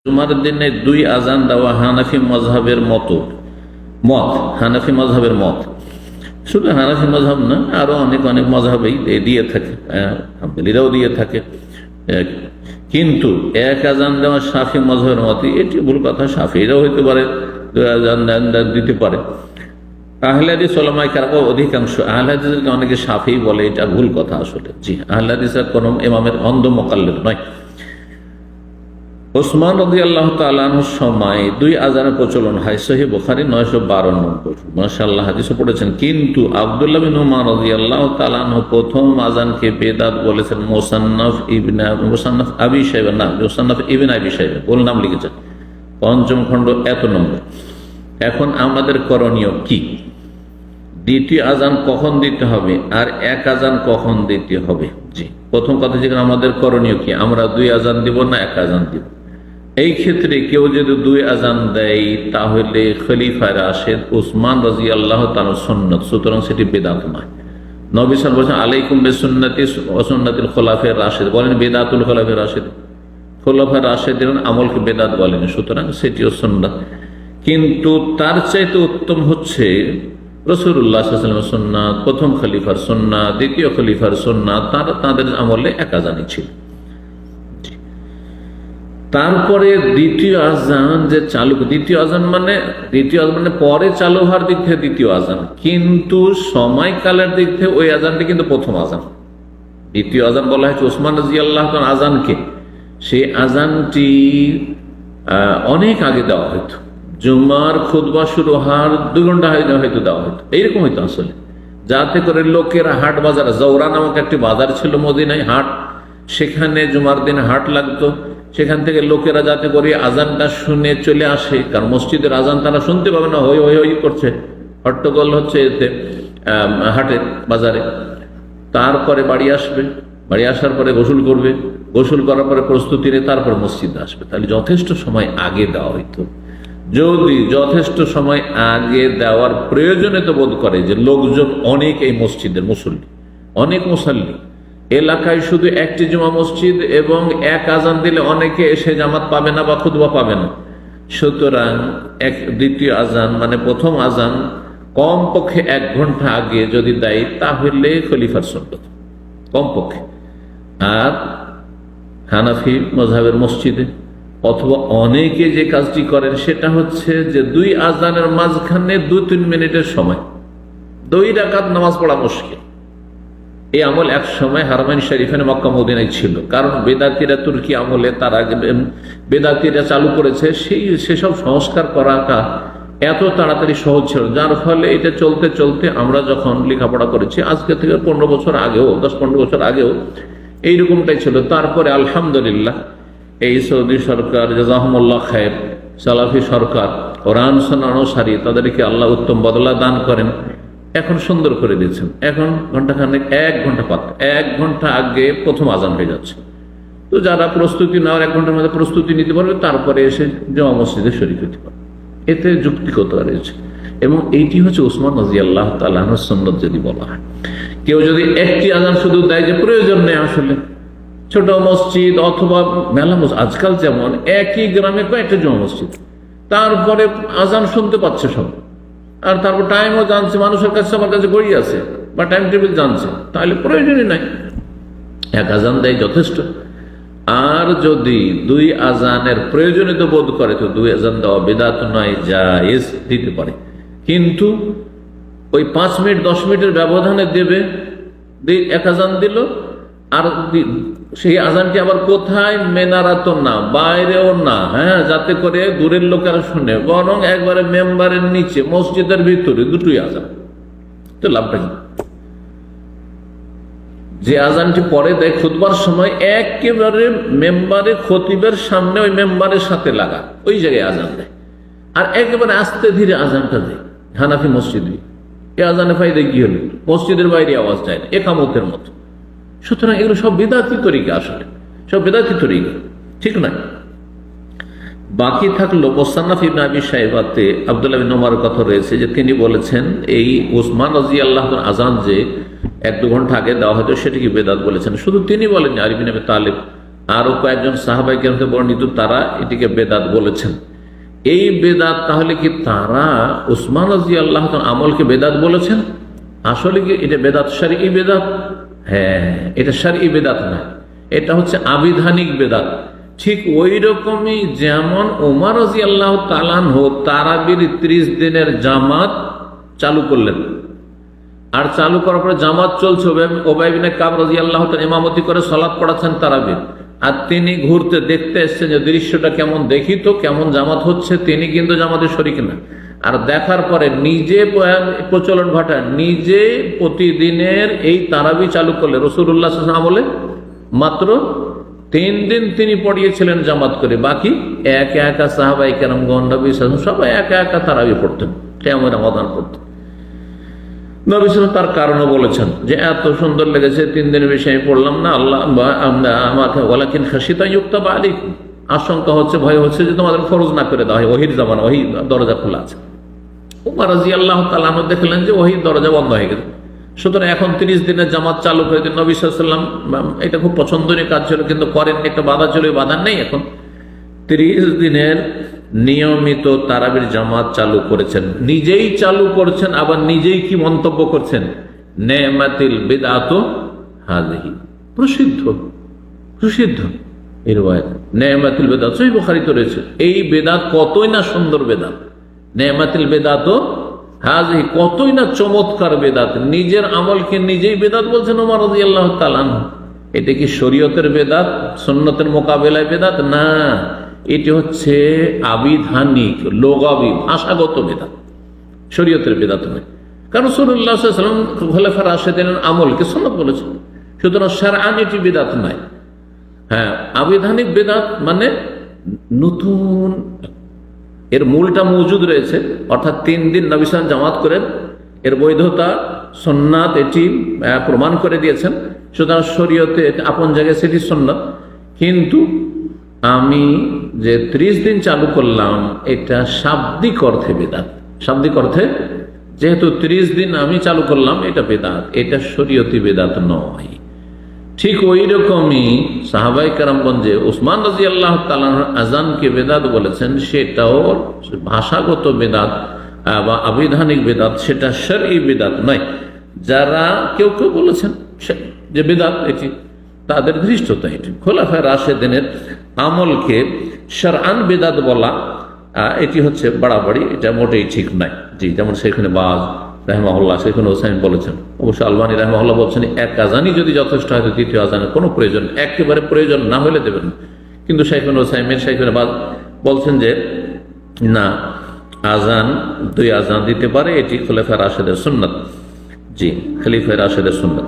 জুমার দিনে দুই আজান দেওয়া হানাফি মযহাবের মত, হানাফি মযহাবের মত। শুধু হানাফি মযহাব না, আরো অনেক অনেক মযহাবেই দিয়ে থাকে, হাম্বলীরাও দিয়ে থাকে। কিন্তু এক আজান দেওয়া শাফি মযহাবের মত, এটি ভুল কথা। শাফিরাও হইতে পারে দুই আজান দিতে পারে। আহলে হাদিস উলামায়ে কেরাম অধিকাংশ আহলে হাদিসকে অনেকে শাফি বলে, এটা ভুল কথা আসলে। জি, আহলে হাদিসের কোন ইমামের অন্ধ মুকাল্লিদ নয়। ওসমান রাদিয়াল্লাহু তাআলা আনহুর সময় দুই আজানের প্রচলন হয়, সহিহ বুখারী 952 নম্বর, মাশাআল্লাহ হাদিসে পড়েছেন। কিন্তু আব্দুল্লাহ বিন উমর রাদিয়াল্লাহু তাআলা আনহু প্রথম আজানকে বেদাত বলেছেন। মুসান্নাফ আবি শাইবা, না মুসান্নাফ ইবনে আবি শাইবা ভুল নাম লিখেছেন, 5ম খণ্ড এত নম্বর। এখন আমাদের করণীয় কি? দ্বিতীয় আজান কখন দিতে হবে আর এক আজান কখন দিতে হবে? জি, প্রথম কথা যেখানে আমাদের করণীয় কি, আমরা দুই আজান দিব না এক আজান দিব? এই ক্ষেত্রে কেউ যদি দুই আজান দেয় তাহলে খলিফা রাশেদ উসমান রাদিয়াল্লাহু তাআলা সুন্নাত, সুতরাং সেটি বেদাত নয়। নবী সাল্লাল্লাহু আলাইহি ওয়াসাল্লাম আলাইকুম বিসুন্নতি ওয়া সুন্নাতিল খুলাফায়ে রাশিদ বলেন, বেদাতুল খুলাফায়ে রাশিদ, খুলাফায়ে রাশিদের আমলকে বেদাত বলেন, সুতরাং সেটিও সুন্নাত। কিন্তু তার চাইতে উত্তম হচ্ছে রাসূলুল্লাহ সাল্লাল্লাহু আলাইহি ওয়াসাল্লামের সুন্নাত, প্রথম খলিফার সুন্নাত, দ্বিতীয় খলিফার সুন্নাত, তাদের আমলে এক আজানই ছিল। তারপরে দ্বিতীয় আজান যে চালু, দ্বিতীয় আজান মানে পরে চালু হওয়ার দিক থেকে দ্বিতীয় আজান, কিন্তু সময়কালের দিক থেকে ওই আজানটি কিন্তু প্রথম আজান। দ্বিতীয় আজান বলা হয়েছে ওসমান রাদিয়াল্লাহু তাআলা আজানকে, সেই আজানটি অনেক আগে দেওয়া হতো, জুমার খুতবা শুরু হওয়ার 2 ঘন্টা হয়তো দেওয়া হতো, এইরকম হইতো আসলে, যাতে করে লোকেরা হাট বাজার, জওরা নামক একটি বাজার ছিল মদিনায়, হাট, সেখানে জুমার দিন হাট লাগতো, সেখান থেকে লোকেরা যাতে করে আজানটা শুনে চলে আসে, কারণ মসজিদের আজান তারা শুনতে পাবে না, হই হই হই করছে, হট্টগোল হচ্ছে এতে হাটে বাজারে। তারপরে বাড়ি আসবে, বাড়ি আসার পরে গোসল করবে, গোসল করার পরে প্রস্তুতি নিয়ে তারপর মসজিদে আসবে। তাহলে যথেষ্ট সময় আগে দেওয়া হইতো। যদি যথেষ্ট সময় আগে দেওয়ার প্রয়োজনীয়তা বোধ করে যে লোকজন অনেক, এই মসজিদের মুসল্লি অনেক, মুসল্লি এলাকায় শুধু একটি জুমা মসজিদ এবং এক আজান দিলে অনেকে এসে জামাত পাবে না বা খুতবা পাবে না, সুতরাং দ্বিতীয় আজান মানে প্রথম আজান কমপক্ষে 1 ঘন্টা আগে যদি দেয় তাহলে খলিফার সুন্নাত কমপক্ষে। আর হানাফি মযহাবের মসজিদে অথবা অনেকে যে কাজটি করেন সেটা হচ্ছে যে দুই আজানের মাঝখানে 2-3 মিনিটের সময় 2 রাকাত নামাজ পড়া মুশকিল। এই আমল এক সময় হারমাইন শরীফে মক্কা মদিনায় ছিল, কারণ বেদাতিরা তুর্কি আমলে তারা বেদাতিরা চালু করেছে, সেসব সংস্কার করাটা এত তাড়াতাড়ি সহজ ছিল, যার ফলে এটা চলতে চলতে আমরা যখন লেখাপড়া করেছি আজকে থেকে 15 বছর আগেও, 10-15 বছর আগেও এইরকমটাই ছিল। তারপরে আলহামদুলিল্লাহ এই সৌদি সরকার জাযাহুমুল্লাহ খায়ের, সালাফি সরকার, কোরআন সুন্নাহ অনুসারী, তাদেরকে আল্লাহ উত্তম বদলা দান করেন, এখন সুন্দর করে দিয়েছেন। এখন ঘন্টাখানেক 1 ঘন্টা 1 ঘন্টা আগে প্রথম আজান হয়ে যাচ্ছে। তো যারা প্রস্তুতি নেওয়ার 1 ঘন্টার মধ্যে প্রস্তুতি নিতে পারবে, তারপরে এসে জামা মসজিদে শরীক হতে পারবে, এতে যুক্তিকতা রয়েছে। এবং এইটি হচ্ছে উসমান রাদিয়াল্লাহু তাআলা আনহুর সুন্নাত যদি বলা হয়। কেউ যদি একটি আজান শুধু দেয় যে প্রয়োজন নেই, আসলে ছোট মসজিদ অথবা মেলা মসজিদ, আজকাল যেমন একই গ্রামে কয়েকটা জমা মসজিদ, তারপরে আজান শুনতে পাচ্ছে সব, আর তারপর টাইমও জানছে, মানুষের কাছে আমার কাছে গড়ি আছে বা টাইম টেবিল জানছে, তাহলে প্রয়োজনই নাই, 1 আজান দেয় যথেষ্ট। আর যদি 2 আজানের প্রয়োজনীয়তা বোধ করে তো 2 আজান দেওয়া বিদআত নয়, জায়েজ, দিতে পারে। কিন্তু ওই 5 মিনিট 10 মিনিটের ব্যবধানে দেবে, 1 আজান দিল, আর সেই আজানটি আবার কোথায়, মেনারাতো না, বাইরেও না, হ্যাঁ, যাতে করে দূরের লোকেরা শুনে, বরং একবারে মেম্বারের নিচে মসজিদের ভিতরে 2টোই আজান, তো লাভটা কি? যে আজানটি পরে দেয় খুতবার সময় একেবারে মেম্বারে, খতিবের সামনে, ওই মেম্বারের সাথে লাগা, ওই জায়গায় আজান দেয়, আর একেবারে আস্তে ধীরে আজানটা দেয় হানাফি মসজিদে। এই আজানে ফায়দা কি হলো? মসজিদের বাইরে আওয়াজ যায় না, একামতের মতো। সুতরাং এগুলো সব বিদআতি তরিকা, আসলে সব বিদআতি তরিকা, ঠিক না? বাকি থাকলো মুসান্নাফ ইবনে আবি শাইবাতে আব্দুল্লাহ বিন ওমরের কথা রয়েছে যে তিনি বলেছেন এই উসমান রাদিয়াল্লাহু তাআলা আজান যে 1-2 ঘন্টা আগে দেওয়া হতো সেটা কি বেদাত বলেছেন। শুধু তিনি বলেননি, আলী বিন আবি তালিব আরো কয়েকজন সাহাবায়ে কেরামকে বর্ণিত, তারা এটিকে বেদাত বলেছেন। এই বেদাত তাহলে কি তারা উসমান রাদিয়াল্লাহু তাআলা আমলকে বেদাত বলেছেন? আসলে কি এটা বেদাত শরঈ বেদাত? হ্যাঁ, এটা শরঈ বেদাত না, এটা হচ্ছে আবিধানিক বেদাত। ঠিক ওই রকমই যেমন ওমর রাদিয়াল্লাহু তাআলা আনহু তারাবির 30 দিনের জামাত চালু করলেন, আর চালু করার পরে জামাত চলছে, উবাই বিন কাব রাদিয়াল্লাহু তাআলা ইমামতি করে সালাত পড়াচ্ছেন তারাবির, আর তিনি ঘুরতে দেখতে এসছেন যে দৃশ্যটা কেমন, দেখি তো কেমন জামাত হচ্ছে। তিনি কিন্তু জামাতে শরীক না, আর দেখার পরে নিজে প্রচলন ঘটান, নিজে প্রতিদিনের এই তারাবি চালু করলেন। রাসূলুল্লাহ সাল্লাল্লাহু আলাইহি ওয়াসাল্লাম আমলে মাত্র 3 দিন তিনি পড়িয়েছিলেন জামাত করে, বাকি একা একা সাহাবায়ে কেরামগণ নবী সাল্লাল্লাহু আলাইহি ওয়াসাল্লাম সবাই একা একা তারাবি পড়তেন, কিয়ামে রমাদান পড়তেন। নবী সাল্লাল্লাহু তার কারণও বলেছেন যে এত সুন্দর লেগেছে 3 দিনের বেশি আমি পড়লাম না, আল্লাহ আমাকে ওয়ালাকিন খাশিতা ইউক্তাবা আলাইকুম, আশঙ্কা হচ্ছে, ভয় হচ্ছে যে তোমাদের ফরজ না করে দেওয়া হয়, ওহীর জামানা, ওহী দরজা খোলা আছে। ওমর রাদিয়াল্লাহু তাআলা আনহু দেখলেন যে ওহীর দরজা বন্ধ হয়ে গেছে, সুতরাং এখন 30 দিনের জামাত চালু করে দিন। নবী সাল্লাল্লাহু আলাইহি ওয়াসাল্লাম এটা খুব পছন্দনীয় কাজ ছিল, কিন্তু করেননি, একটা বাধা ছিল, বাধা নেই। এখন 30 দিনের নিয়মিত তারাবির জামাত চালু করেছেন, নিজেই চালু করছেন, আবার নিজেই কি মন্তব্য করছেন, নেমাতিল বিদআতু হাযিহি, প্রসিদ্ধ প্রসিদ্ধ এই riwayat, নেমাতিল বিদআত সহিহ বুখারীতে রয়েছে। এই বেদাত কতই না সুন্দর বেদাত, নেমাতিল বিদআতু হাযিহি, কতই না চমৎকার বেদাত। নিজের আমলকে নিজেই বেদাত বলছেন ওমর রাদিয়াল্লাহু তাআলা আনহু। এটা কি শরীয়তের বেদাত, সুন্নতের মোকাবেলায় বেদাত? না, এটি হচ্ছে আবিধানিক, লোগাবি, ভাষাগত বেদাত, শরীয়তের বেদাত নয়। কারণ রাসূলুল্লাহ সাল্লাল্লাহু আলাইহি ওয়াসাল্লাম খুলাফায়ে রাশিদিনের আমলকে সুন্নাত বলেছেন, সুতরাং শারআন এটি বেদাত নয়। হ্যাঁ, আবিধানিক বেদাত মানে নতুন, এর মূলটা মজুদ রয়েছে, অর্থাৎ 3 দিন নবী সাল্লাল্লাহু আলাইহি ওয়াসাল্লাম জামাত করেন, এর বৈধতা সুন্নাত এটি প্রমাণ করে দিয়েছেন, সুতরাং শরীয়তে আপন জায়গায় সেটি সুন্নাত। কিন্তু আমি যে 30 দিন চালু করলাম, এটা শাব্দিক অর্থে বেদাত। শাব্দিক অর্থে যেহেতু 30 দিন আমি চালু করলাম, এটা বেদাত, এটা শরীয়তি বেদাত নয়। ঠিক ওই রকমই সাহাবায়ে কেরামগণ যে উসমান রাদিয়াল্লাহু তাআলা আযানকে বেদাত বলেছেন, সেটাও ভাষাগত বেদাত বা আবিধানিক বেদাত, সেটা শরঈ বেদাত নয়। যারা কেউ কেউ বলেছেন যে বেদাত এটি, তাদের ধৃষ্টতা এটি। খোলাফায়ে রাশিদিনের আমলকে শারআন বেদাত বলা, এটি হচ্ছে বাড়াবাড়ি, এটা মোটেই ঠিক নয়। জি, যেমন সেখানে বাজ রাহিমাহুল্লাহ, সেখানে হোসাইন বলেছেন, অবশ্য আলবানী রাহিমাহুল্লাহ বলছেন এক আজানই যদি যথেষ্ট হয়, দ্বিতীয় আজানের কোনো প্রয়োজন, একেবারে প্রয়োজন না হলে দেবেন। কিন্তু সেখানে হোসাইন, সেখানে বাজ বলছেন যে না, আজান 2 আজান দিতে পারে, এটি খোলাফায়ে রাশিদের সুন্নাত। জি, খলিফায়ে রাশিদের সুন্নাত।